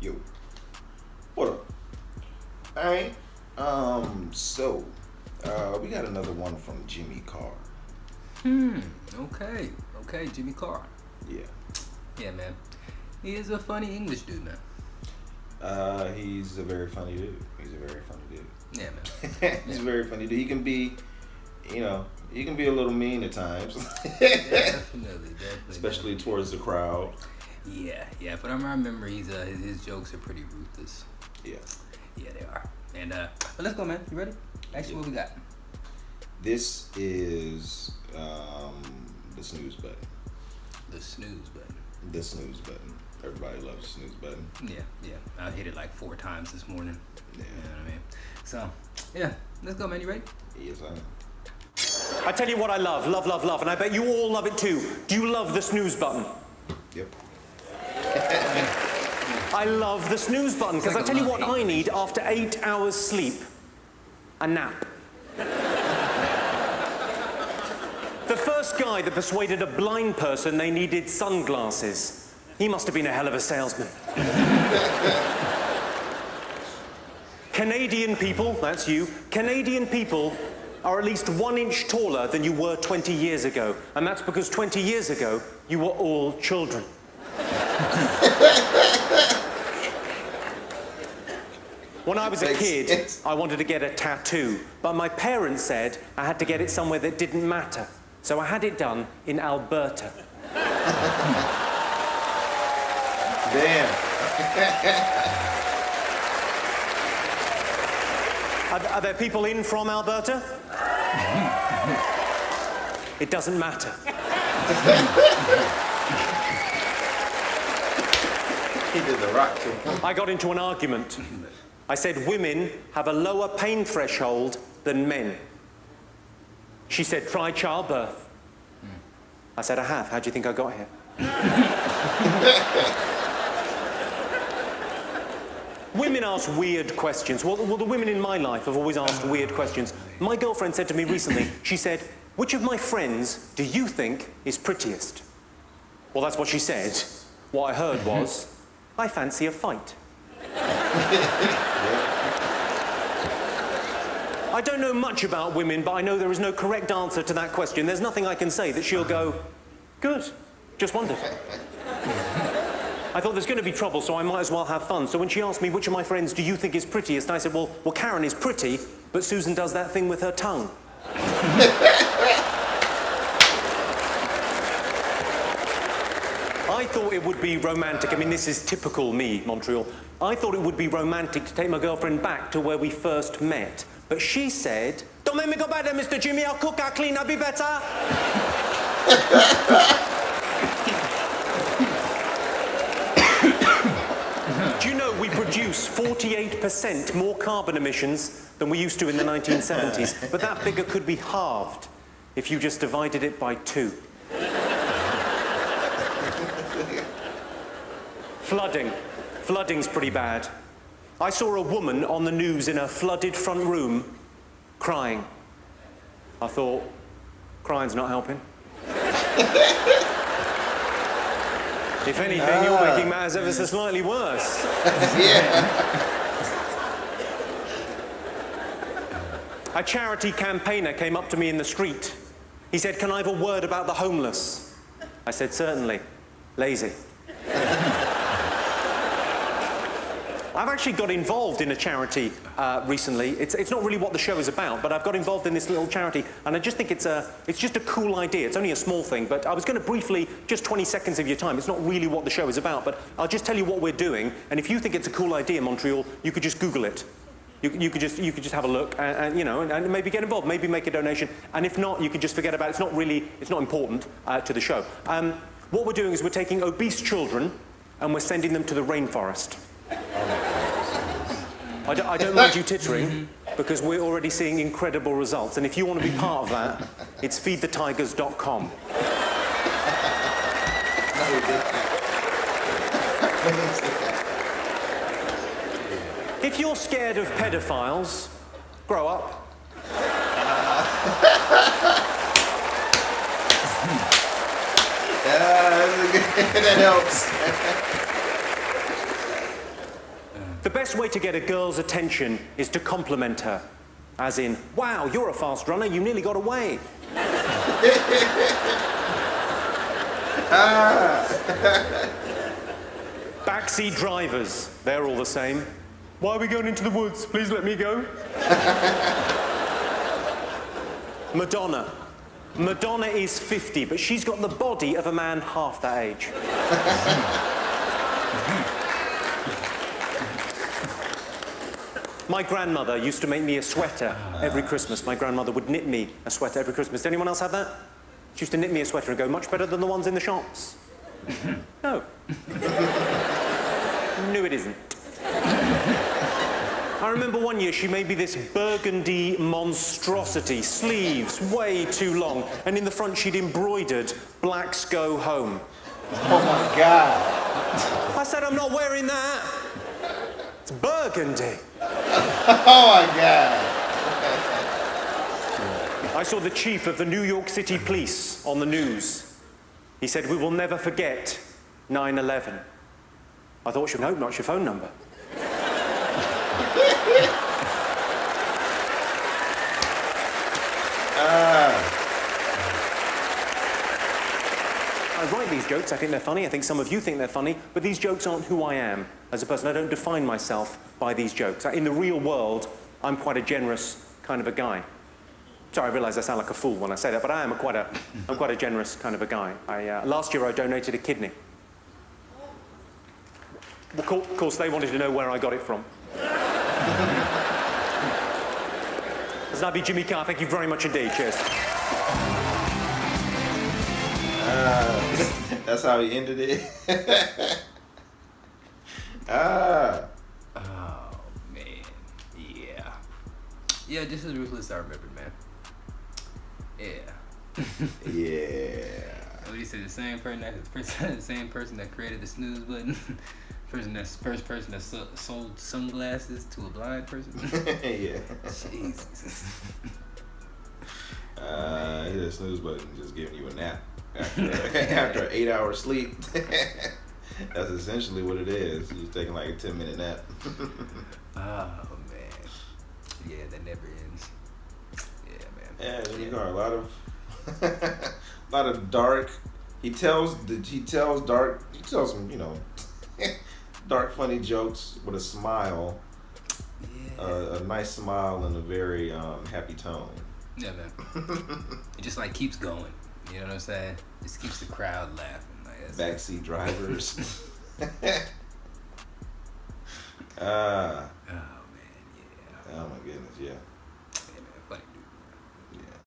Yo, what up? All right. So, we got another one from Jimmy Carr. Okay. Okay, Jimmy Carr. Yeah. Yeah, man. He is a funny English dude, man. He's a very funny dude. He's a very funny dude. Yeah, man. He's a very funny dude. He can be, he can be a little mean at times. Definitely. Especially towards the crowd. Yeah. But I remember his jokes are pretty ruthless. Yeah. Yeah, they are. And but let's go, man. You ready? Actually, what we got? This is the snooze button. The snooze button. The snooze button. Everybody loves the snooze button. Yeah. I hit it like 4 times this morning. Yeah. You know what I mean? So, yeah. Let's go, man. You ready? Yes, I am. I tell you what I love, and I bet you all love it too. Do you love the snooze button? Yep. I love the snooze button, because I tell you what I need after 8 hours sleep. A nap. The first guy that persuaded a blind person they needed sunglasses. He must have been a hell of a salesman. Canadian people, that's you, Canadian people are at least 1 inch taller than you were 20 years ago. And that's because 20 years ago, you were all children. When I was a kid, I wanted to get a tattoo, but my parents said I had to get it somewhere that didn't matter. So I had it done in Alberta. Damn. Are there people in from Alberta? It doesn't matter. He did the rock too. I got into an argument. I said women have a lower pain threshold than men. She said, try childbirth. I said, I have. How do you think I got here? Women ask weird questions. Well, the women in my life have always asked weird questions. My girlfriend said to me recently, she said, which of my friends do you think is prettiest? Well, that's what she said. What I heard was, I fancy a fight. I don't know much about women, but I know there is no correct answer to that question. There's nothing I can say that she'll go, good, just wondered. I thought there's going to be trouble, so I might as well have fun. So when she asked me, which of my friends do you think is prettiest, I said, well, Karen is pretty, but Susan does that thing with her tongue. I thought it would be romantic. I mean, this is typical me, Montreal. I thought it would be romantic to take my girlfriend back to where we first met. But she said, don't make me go back there, Mr. Jimmy. I'll cook, I'll clean, I'll be better. Do you know we produce 48% more carbon emissions than we used to in the 1970s? But that figure could be halved if you just divided it by 2. Flooding. Flooding's pretty bad. I saw a woman on the news in a flooded front room crying. I thought, crying's not helping. If anything, you're making matters ever so slightly worse. Yeah. A charity campaigner came up to me in the street. He said, can I have a word about the homeless? I said, certainly. Lazy. I've actually got involved in a charity recently. It's not really what the show is about, but I've got involved in this little charity, and I just think it's just a cool idea. It's only a small thing, but I was going to briefly, just 20 seconds of your time. It's not really what the show is about, but I'll just tell you what we're doing, and if you think it's a cool idea, Montreal, you could just Google it. You could just have a look, and maybe get involved, maybe make a donation, and if not, you could just forget about it. It's not important to the show. What we're doing is we're taking obese children, and we're sending them to the rainforest. I don't mind you tittering, because we're already seeing incredible results. And if you want to be part of that, it's feedthetigers.com. If you're scared of pedophiles, grow up. That helps. The best way to get a girl's attention is to compliment her. As in, wow, you're a fast runner, you nearly got away. Backseat drivers, they're all the same. Why are we going into the woods? Please let me go. Madonna. Madonna is 50, but she's got the body of a man half that age. My grandmother used to make me a sweater every Christmas. My grandmother would knit me a sweater every Christmas. Did anyone else have that? She used to knit me a sweater and go, much better than the ones in the shops. No. No, it isn't. I remember one year she made me this burgundy monstrosity, sleeves way too long, and in the front she'd embroidered "Blacks Go Home." Oh my God. I said, I'm not wearing that. It's burgundy. Oh my God. I saw the chief of the New York City Police on the news. He said, we will never forget 9/11. I thought, no, not your phone number. I write these jokes, I think they're funny, I think some of you think they're funny, but these jokes aren't who I am as a person. I don't define myself by these jokes. In the real world, I'm quite a generous kind of a guy. Sorry, I realise I sound like a fool when I say that, but I'm quite a generous kind of a guy. Last year I donated a kidney. Well, of course, they wanted to know where I got it from. That'd be Jimmy Carr. Thank you very much indeed. Cheers. That's how he ended it. Oh, man. Yeah. Yeah, this is Ruthless, I remember, man. Yeah. Yeah. What did he say? The same person that created the snooze button? First person that sold sunglasses to a blind person? Yeah. Jesus. Hit a snooze button, just giving you a nap after an 8-hour sleep. That's essentially what it is. You're taking like a 10-minute nap. Oh man, yeah, that never ends. Yeah, man. Yeah, Jimmy Carr, a lot of dark. He tells some, dark, funny jokes with a smile. Yeah. A nice smile and a very happy tone. Yeah, man. It just like keeps going. You know what I'm saying? Just keeps the crowd laughing. Like, backseat drivers. Oh man, yeah. Oh my goodness, yeah.